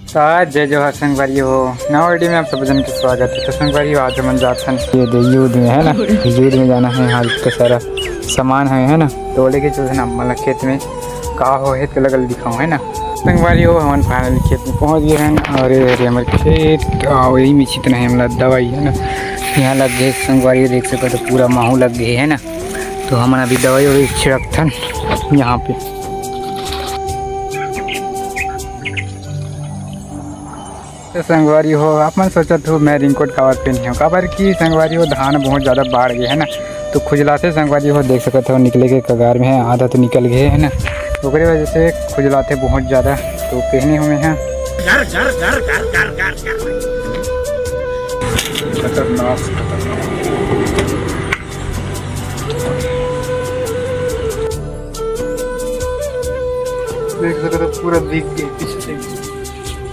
तो आज जय जोहार संगवारी हो नवा वीडियो में आप सब जन के स्वागत है। तो संगवारी हो आज मन जाथन ये दे युद्ध में है ना, युद्ध में जाना है। हाल का सारा सामान है ना, तो लेके चलते ना मतलब खेत में का हो है तो लगल दिखाऊँ है ना। संगवारी हो हम फाइनली खेत में पहुँच गए हैं और ये हमारे खेत वही में छितना है हमारा दवाई है ना, यहाँ लग गए संगवारी देख सको तो पूरा माहू लग गए है ना। तो हमारा अभी दवाई वही छिड़कथन यहाँ पे। तो संगवारी हो आप मन सोचत हो मैं रिंगकोट कवर पहनी हूँ काबर की संगवारी हो धान बहुत ज़्यादा बाढ़ गए है ना, तो खुजलाते संगवारी हो देख सकते हो निकले के कगार में है, आधा तो निकल गए है ना, तो वजह से खुजलाते बहुत ज़्यादा तो पहने हुए हैं। देख सकते हो पूरा भीग गए पीछे से।